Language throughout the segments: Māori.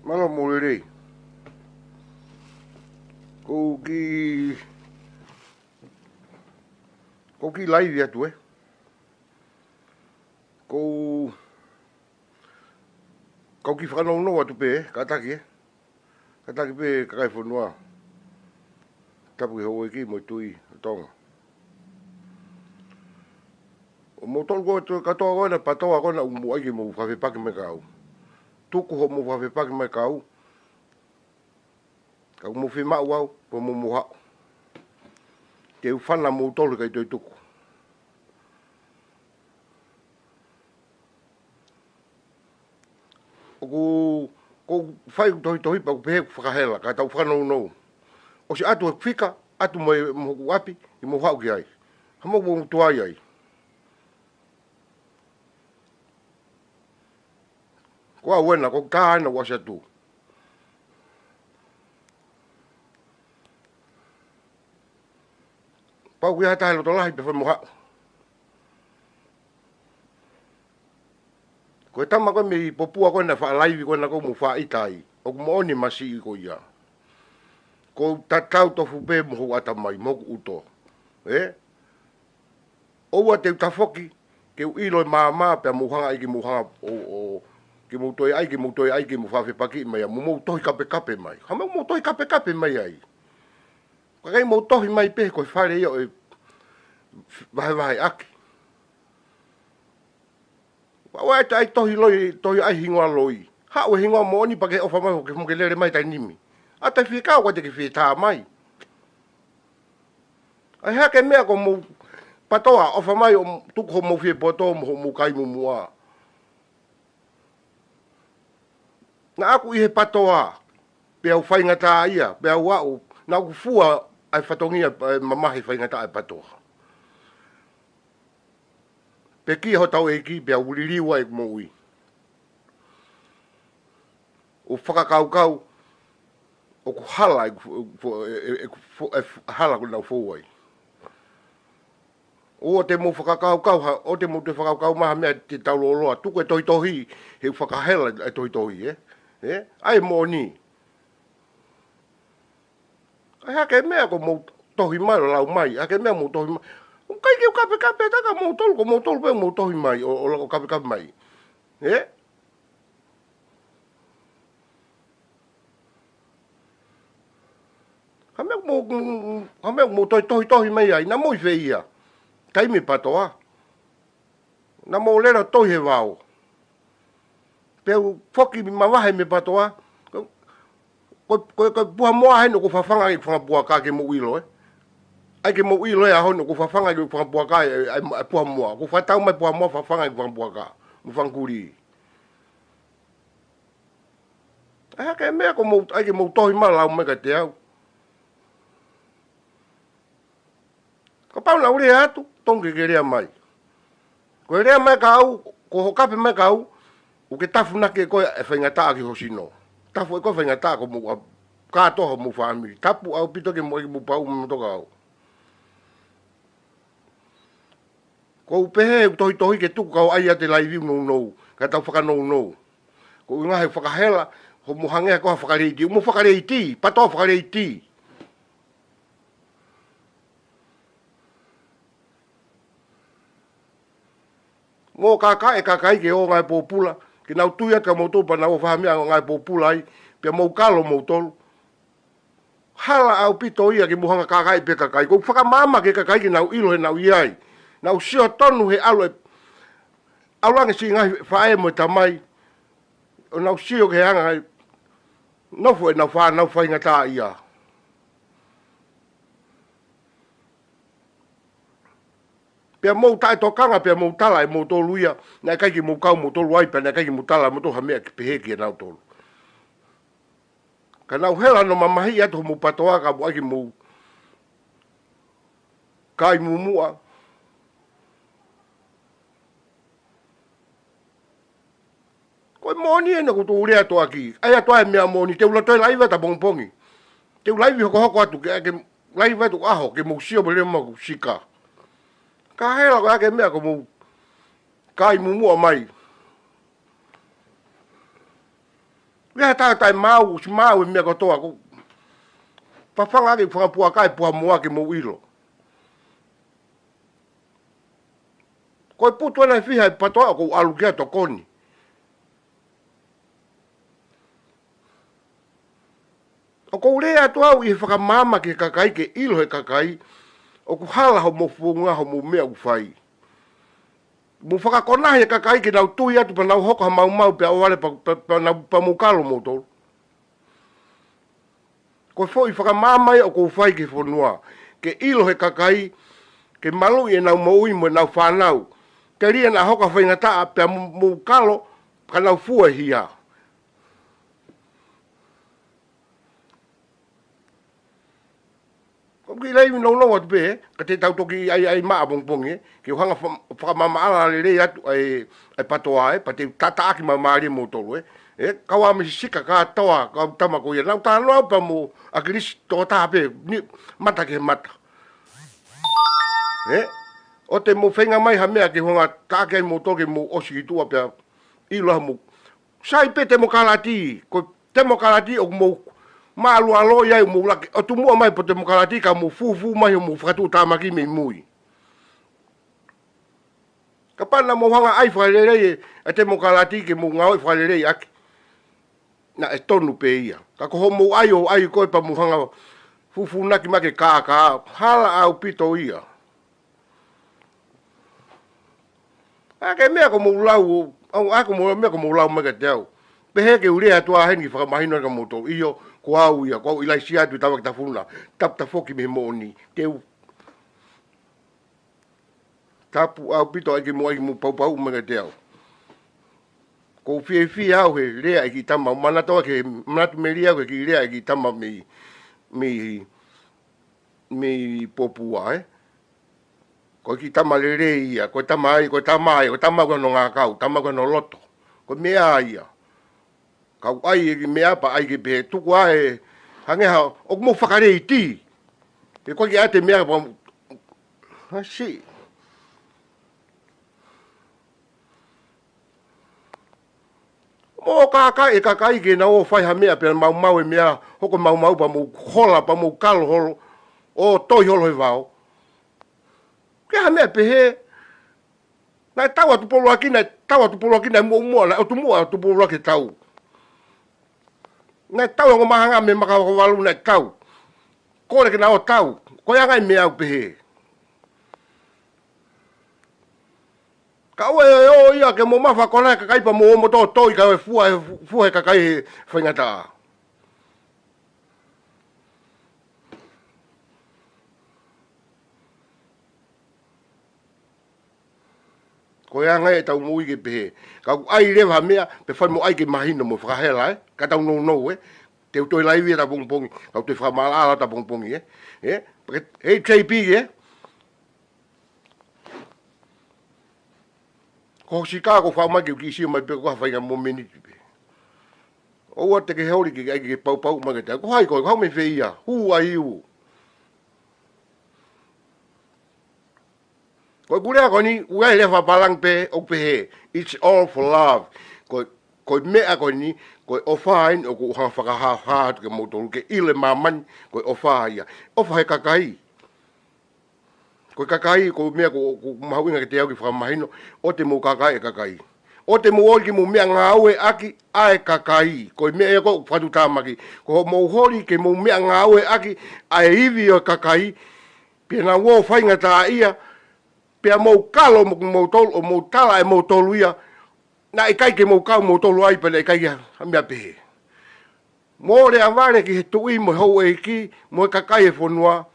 Malo mulere. Ko ki lahi atu Ko ki whanau atu pe kataki Kataki pe kakai whanua. Tapu ki hoi ki mo tui Tonga. O mo tolu katoa koe na patoa koe na umu aiki mo whawhepaki me kau. Tuku ho mo whawhepaki me kau. Kau mo whi mau au, po mo mo hao. Te uwhana mo tolu kai toi tuku. Ko whai tohi pa ku pehe whakahela, ka tau whanau nou. O si atu e whika, atu mo wapi, i mo hao ki ai. Hamo mo tuai ai. Ko a wena, ko ka aina wasa tu. Pau ki hata helo to lahi pe whai mo hao. Ko e tama koe me popua koe na wha laivi koe na koe mo wha itai. O ku mo oni masi i ko ia. Ko tatau tofu pe mo ho ata mai, mo ku uto. Oua te utafoki, ke u ilo maa pe mo hanga iki mo hanga ki mo toi ai ki mo whawhi paki mai. Mo tohi kape mai. Hama mo tohi kape mai ai. Ko kai mo tohi mai pe ko whare ia o e vahe aki. Wa ai tai tohi ai hingoa loi. Ha o hingoa mo ni pake ofa mai ke mo ke lere mai tai nimi. A tai whika o te ke whita mai. Ai hake mea ko mo patoa ofa mai o tuku ho mo whi poto mo kai mo mua. Na aku i he patoa pe au faingata'a ia, pe au au na aku fua ai whatongia mamahi faingata'a patoa. Pe ki ho tau e ki pe au uririwa e mo ui. O whakakaukau o ku hala hala ku nau fōai. O te mo whakakaukau, o te mo te whakakaukau maha mea te tauloloa, tuku e tohi he whakahela e tohi ai mo ni. Ai hake mea ko mo tohi mai o lau mai, hake mea mo tohi mai. Kai ki kape taka mo tolu pe mo tohi mai o lau kape mai. Hame mo tohi mai ai, na mo i whea. Taimi patoa. Na mo lera tohi he wao. Peu foki mawahe me patoa. Ko puha moa heno ko whawhanga i whangapua ka ke mo uilo Ai ke mo uilo e ahono ko whawhanga i whangapua ka ai puha moa. Ko whatau mai puha moa whawhanga i whangapua ka. Mo whangkuri. Ai hake mea ko mo ai ke mo tohi ma lau mega te au. Ko pau na ure atu, tongi ke rea mai. Ko rea mai ka au, ko hokape mai ka au, o ke tafuna ke koe e faingata'a ki hosino. Tafu e koe faingata'a ko mo katoa mo whaamiri. Tapu au pito ke mo pau mo toka au. Ko upehe tohi ke tuku kau ai ate lahi viu nou, ka tau whakanou. Ko ungahe whakahela, ho mo hangea koha whakareiti. Mo whakareiti, patoa whakareiti. Mo kakai ke o ngai popula, ke nau tuia ka mo topa na o whahamea o ngai popula ai, pia mo kalo mo tolu. Hala au pito ia ke muhanga kakai pe kakai, ko whakamama ke kakai ke nau ilo he nau iai. Nau sio tonu he alo e, alange si ngai whae mo tamai, o nau sio ke hanga hai, nofu e nau whaingata'a ia. Pea mou tae tokanga, pea mou tala e mou tolu ia, na kai ki mou kau mou tolu aipa, na kai ki mou tala, mou toha mea ki peheki e nau tolu. Ka nau hela no mamahi atu mou patoa ka mo aki mou kai mumua. Koe moni e na kutu ure atu aki, ai atu ai mea moni, te ula toi laiva ta pongpongi. Te ula laivi hoko atu, ke laiva atu aho, ke mou sio bele mau sika. Ka hela ko ake mea ko mou kai mumua mai. Ia tai mau mea katoa ko. Pafanga ki whakapua kai pua mua ki mo ilo. Koe putu ana fiha patoa ko alu kia to koni. O ko rea tu au i whakamama ki kakai ke ilo he kakai. O ku hala ho mo funga ho mo mea ufai. Mo whakakona he kakai ki nau tui atu pa nau hoko ha mau pe awale pa nau pa mukalo mo tolu. Ko fo i whakamamai o ko ufai ki whanua. Ke ilo he kakai, ke malu i nau maui mo nau whanau. Ke ria na hoka faingata'a pe mukalo ka nau fua hia. Ki lei no atu pe, ka te tau toki ai maa pongpongi, ki hanga whakamama ala le rei atu ai patoa pa te tataaki mamari mo tolu kawa me sika ka toa ka tama ko ia, nau talanoa pa mo akirisi tō tāpe, mata ke mata. O te mo whenga mai ha mea ki honga tākei mo toke mo osi ki tua pia iloha mo. Sai pe temokalati, ko temokalati o mo maalu alo ia mo laki o tu mua mai po temokalati ka mo fufu mai mo fakatu tamaki me mui. Kapana mo hanga ai whalerei e temokalati ke mo ngau whalerei aki. Na e tonu pe ia. Ka ko mo ai koe pa mo hanga fufu naki make ka hala au pito ia. Ake mea ko mo lau, ako mo mea ko mo lau mega teo. Pehe ke urea tua hengi whakamahino ka mo tau iyo. Ko au ia, ko ilai sia tu Tavake Tafuna, ta foki me moni, teu. Tapu au pito ai ke mo pau mega teo. Ko fie au he rea ki tama, mana toa ke manatu me rea ke rea ki tama me popua Ko ki tama le rea ia, ko tama ai, ko tama ko no ngakau, tama ko no loto. Ko mea ia. Kau ai ki mea pa ai ki pe tuku ai hange ha o mo whakarei ti. E koe ki ate mea pa ha si. Mo kakai ke na o whai ha mea pe mau e mea hoko mau pa mo hola pa mo kalo holo o toi holo he vao. Ke ha mea pe he na tawa tu polo akina mo na o tu mua tu polo aki tau. Na tau ngo mahanga me makawalu na tau. Ko le na o tau. Ko ia ngai me au pehe. Ka o ia ke mo mafa kona kakai pa mo mo to toi ka fua kakai faingata'a. Ko ia ngai tau mui ke pehe. Ka ai le va mea pe fa mo ai ke mahino mo whakahela ka tau no te utoi lai via ta pongpongi ka utoi whakamala ta pongpongi hei JP ko Chicago whamaki ki si mai pe ko whainga mo miniti pe o te ke heori ki ai ke pau magata ko hai ko hau me feia hu ai u ko gure ko ni uai le fa palang pe o pe it's all for love ko mea ko ni ko ofain o ko ha whakaha ke motoru ke ile maman ko ofa ia ofa he kakai ko kakai ko mea ko mahawinga ke te au ki whakamahino o te mo kakai o te mo ori ki mo mea ngāue aki ae kakai ko mea ko whatu tāmaki ko mo hori ke mo mea ngāue aki ae iwi o kakai pia na wo faingata'a ia pia mo kalo mo tolu o mo tala e mo tolu ia na e kai ke mo kau mo tolu ai pele e kai ha mea pehe. Mo le avare ki he tui mo hou e ki mo e kakai e whanua.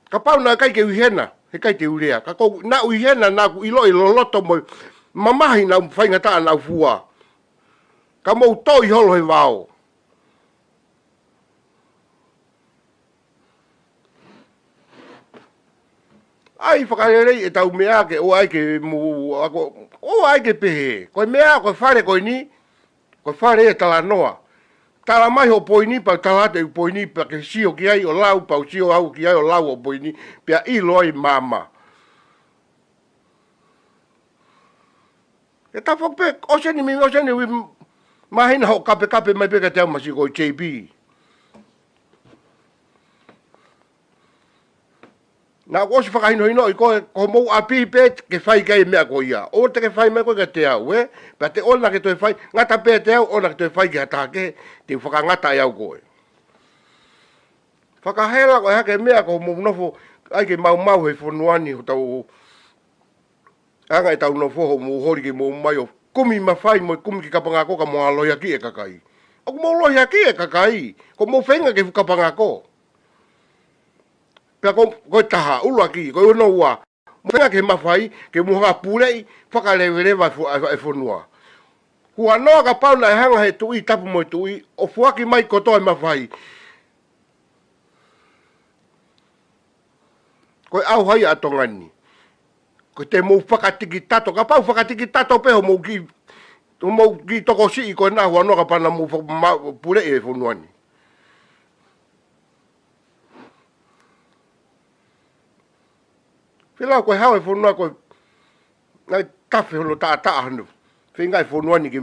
Ka pau na kai ke uhena, he kai te urea. Ka kou na uhena na ku ilo loto mo mamahi na whaingata'a na fua. Ka mo toi holo he wao. Ai whakarerei e tau mea ke o ai ke mu o ai ke pehe. Koe mea koe whare koe ni, koe whare e talanoa. Tala mai ho poini pa talate u poini pa ke sio ki ai o lau pa sio au ki ai o lau o poini pia ilo ai mama. E ta fok pe o se ni mi o se ni mahina ho kape mai pe ka te masi ko JB. Na ko se whakahino hino i ko mou api pe ke whai kai mea ko ia. O te ke whai mea ko ke te au, e? Pea te ona ke toi whai, ngata pe te au, ona ke toi whai ki hatake, te whakangata e au koe. Whakahela ko hake mea ko mou nofo, ai ke mau he whonuani ho tau, anga e tau nofo ho mou hori ke mou mai o kumi mawhai mo kumi ki kapangako ka mo aloia ki e kakai. O ko mou loia ki e kakai, ko mou whenga ke kapangako. Pea ko taha ulu aki, ko ono ua. Mwena ke mawhai, ke muhanga pulei, whakalewelewa e whonua. Hua noa ka pauna e hanga he tui tapu mo tui, o fuaki mai kotoa e mawhai. Ko au hai a tongani. Ko te mou whakatiki tato, ka pau whakatiki tato peho mou ki toko si i koe nā hua noa ka pauna mou pulei e whonuani. Whilau koe hau e whonua koe, ngai tawhi hono taa hanu. Whingai whonuani ki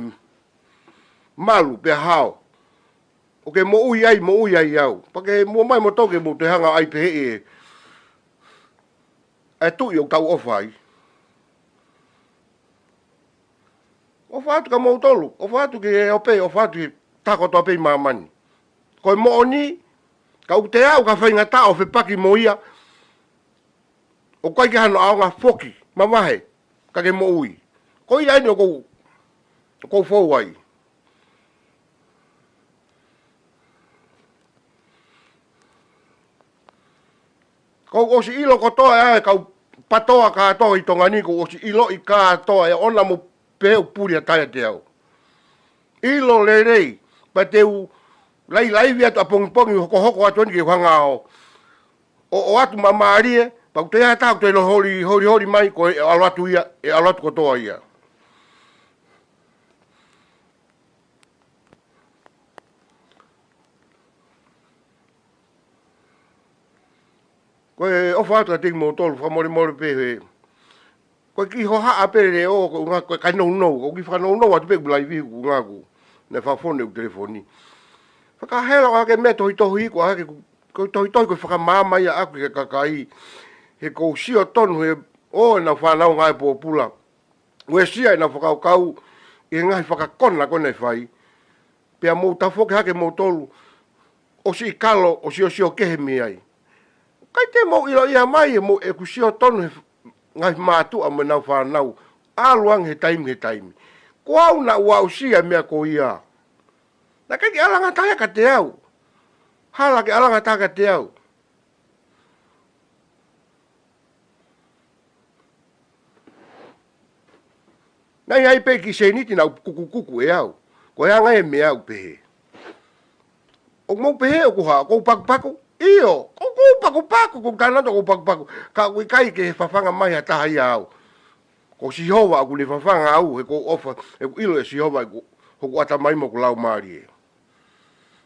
malu pe hao. O ke mo ui ai au. Pake mua mai mo toke mo te hanga ai pehe e. E tui o tau ofai. Ofa atu ka mou tolu. Ofa atu ki e ope, ofa atu ki tako toa pei mamani. Koe mo oni, ka u te au ka faingata'a o fepaki mo ia. O kai ke hano ao ngā foki, mamahe, ka ke mo ui. Ko ia ino kou fau ai. Kou osi ilo kotoa e kau patoa katoa i Tonga ni, kou osi ilo i katoa e ona mo peo pulia taia te au. Ilo le rei, pa te u lai viatu a pongi hoko atu ni ke hanga o. O atu mamaarie, pa te hata te no hori mai ko e alatu ia, e alatu kotoa ia. Ko e ofa atu a tiki mo tolu, whamore pehe. Ko ki ho haa pere o ko nga ko nou, ko ki whanou atu pe bulai vi ku nga ku. Ne whafone u telefoni. Whakahela o hake mea tohi ko hake ko tohi ko whakamama ia aku ke kakai. He ko sio tonu he o na whanau ngai po pula. Ue sia e na whakau i ngai whakakona kone whai. Pea mou tafoke hake mou tolu. O si kalo o sio kehe mi ai. Kai te mou ilo ia mai e ku sio tonu he ngai mātua me nau whanau. Aluang he taimi. Ko au na maa'usia mea ko ia. Na kai ki alanga taia ka te au. Hala ki alanga taia ka te au. Nai ai pe ki se niti na kuku e au. Ko ea ngai me au pehe. O mou pehe o kuha, kou paku. Iyo, kou paku, kou tanata kou paku. Ka kui kai ke whawhanga mai a taha ia au. Ko si hova aku le whawhanga au, he kou ofa, he kou ilo e si hova, hoku ata mai mo ku lau maari e.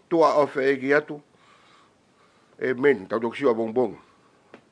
Tua ofa e ki atu. Amen, tau tok siwa bongbong.